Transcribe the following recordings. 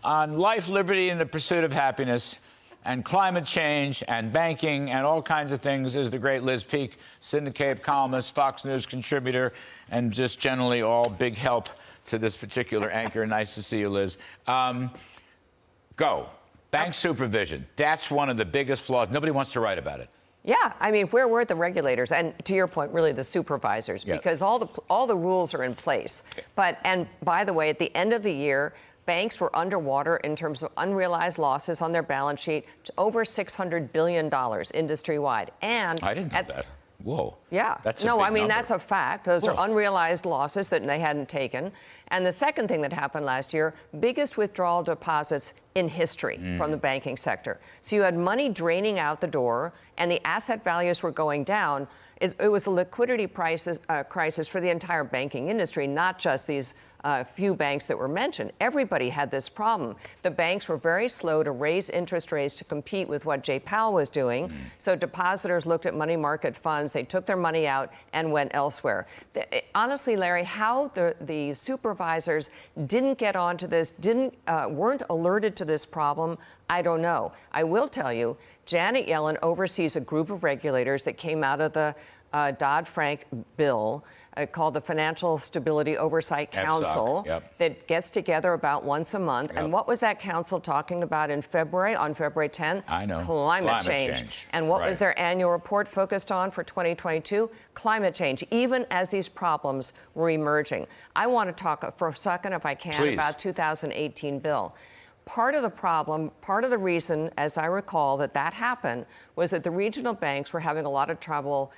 on life, liberty, and the pursuit of happiness, and climate change, and banking, and all kinds of things is the great Liz Peek, syndicated columnist, Fox News contributor, and just generally all big help to this particular anchor. Nice to see you, Liz. Go. Bank supervision. That's one of the biggest flaws. Nobody wants to write about it. Yeah, I mean, where were the regulators? And to your point, really the supervisors, because all the rules are in place. And by the way, at the end of the year, banks were underwater in terms of unrealized losses on their balance sheet, over $600 billion industry-wide. And I didn't know that. Whoa. Yeah. That's a big number. That's a fact. Those are unrealized losses that they hadn't taken. And the second thing that happened last year, biggest withdrawal deposits in history from the banking sector. So you had money draining out the door, and the asset values were going down. It was a liquidity crisis for the entire banking industry, not just these few banks that were mentioned. Everybody had this problem. The banks were very slow to raise interest rates to compete with what Jay Powell was doing. So depositors looked at money market funds, they took their money out and went elsewhere. Honestly, Larry, how the supervisors didn't get onto this, weren't alerted to this problem, I don't know. I will tell you, Janet Yellen oversees a group of regulators that came out of the Dodd-Frank bill called the Financial Stability Oversight Council that gets together about once a month. And what was that council talking about in February, on February 10th? I know. Climate change. And what was their annual report focused on for 2022? Climate change, even as these problems were emerging. I want to talk for a second, if I can, about 2018 bill. Part of the problem, part of the reason, as I recall, that happened was that the regional banks were having a lot of trouble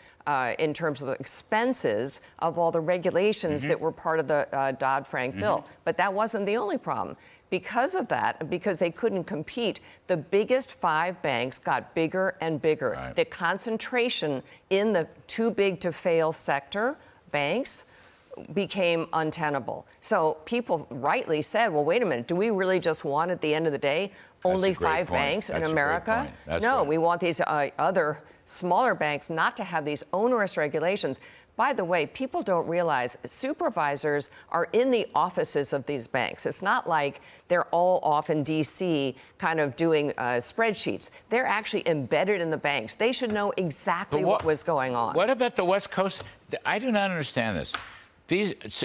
in terms of the expenses of all the regulations that were part of the Dodd-Frank bill. But that wasn't the only problem. Because of that, because they couldn't compete, the biggest 5 banks got bigger and bigger. The concentration in the too-big-to-fail sector banks became untenable. So people rightly said, well, wait a minute, do we really just want, at the end of the day, only 5 banks in America? No, we want these other smaller banks not to have these onerous regulations. By the way, people don't realize supervisors are in the offices of these banks. It's not like they're all off in D.C. kind of doing spreadsheets. They're actually embedded in the banks. They should know exactly what was going on. What about the West Coast? I do not understand this.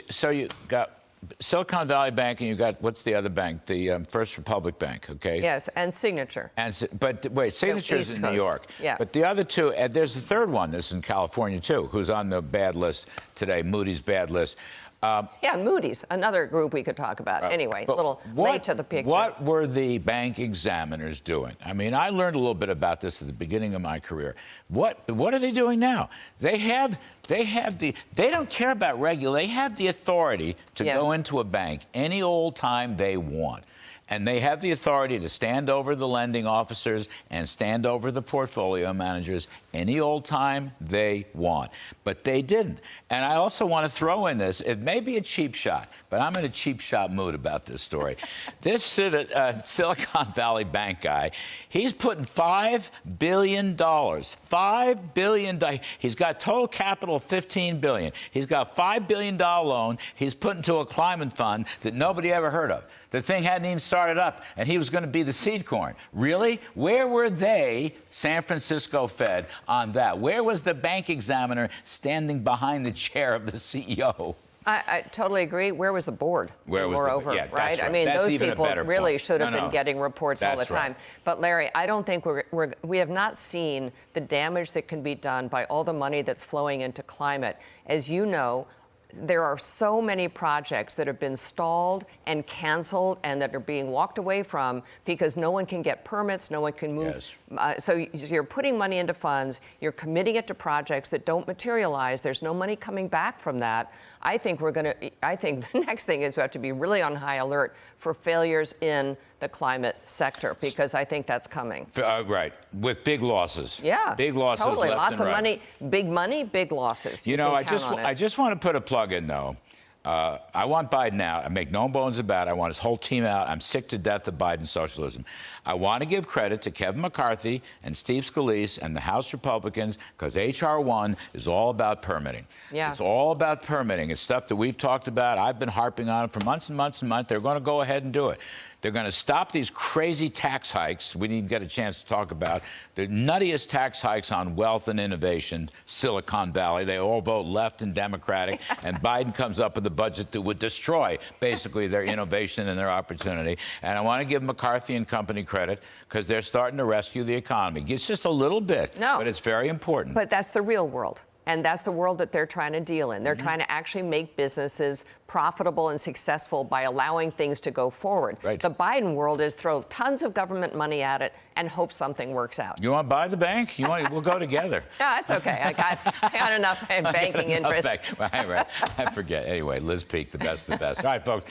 So you got Silicon Valley Bank, and you got, what's the other bank? The First Republic Bank, okay? Yes, and Signature. But wait, Signature's in New York. Yeah. But the other two, there's a third one that's in California, too, who's on the bad list today, Moody's bad list. Yeah, Moody's, another group we could talk about. Anyway, a little late to the picture. What were the bank examiners doing? I mean, I learned a little bit about this at the beginning of my career. What are they doing now? They don't care about regulation. They have the authority to go into a bank any old time they want. And they have the authority to stand over the lending officers and stand over the portfolio managers any old time they want. But they didn't. And I also want to throw in this. It may be a cheap shot, but I'm in a cheap shot mood about this story. This Silicon Valley Bank guy, he's putting $5 billion. $5 billion. He's got total capital of $15 billion. He's got a $5 billion loan he's put into a climate fund that nobody ever heard of. The thing hadn't even started up, and he was going to be the seed corn. Really? Where were they, San Francisco Fed, on that? Where was the bank examiner standing behind the chair of the CEO? I totally agree. Where was the board? Moreover, right? Right. I mean, those people really should have been getting reports all the time. But Larry, I don't think we have not seen the damage that can be done by all the money that's flowing into climate. As you know, there are so many projects that have been stalled and canceled and that are being walked away from because no one can get permits, no one can move. So you're putting money into funds, you're committing it to projects that don't materialize. There's no money coming back from that. I think the next thing is we have to be really on high alert for failures in the climate sector, because I think that's coming. Right, with big losses. Yeah, big losses. Totally, left lots and of right. money, big losses. You know, I just want to put a plug in, though. I want Biden out. I make no bones about it. I want his whole team out. I'm sick to death of Biden's socialism. I want to give credit to Kevin McCarthy and Steve Scalise and the House Republicans, because H.R. 1 is all about permitting. Yeah. It's all about permitting. It's stuff that we've talked about. I've been harping on it for months and months and months. They're going to go ahead and do it. They're going to stop these crazy tax hikes. We didn't get a chance to talk about the nuttiest tax hikes on wealth and innovation, Silicon Valley. They all vote left and Democratic, and Biden comes up with a budget that would destroy basically their innovation and their opportunity. And I want to give McCarthy and company credit because they're starting to rescue the economy. It's just a little bit, but it's very important. But that's the real world. And that's the world that they're trying to deal in. They're trying to actually make businesses profitable and successful by allowing things to go forward. Right. The Biden world is throw tons of government money at it and hope something works out. You want to buy the bank? We'll go together. No, that's okay. I got enough banking interest. Right. I forget. Anyway, Liz Peek, the best of the best. All right, folks.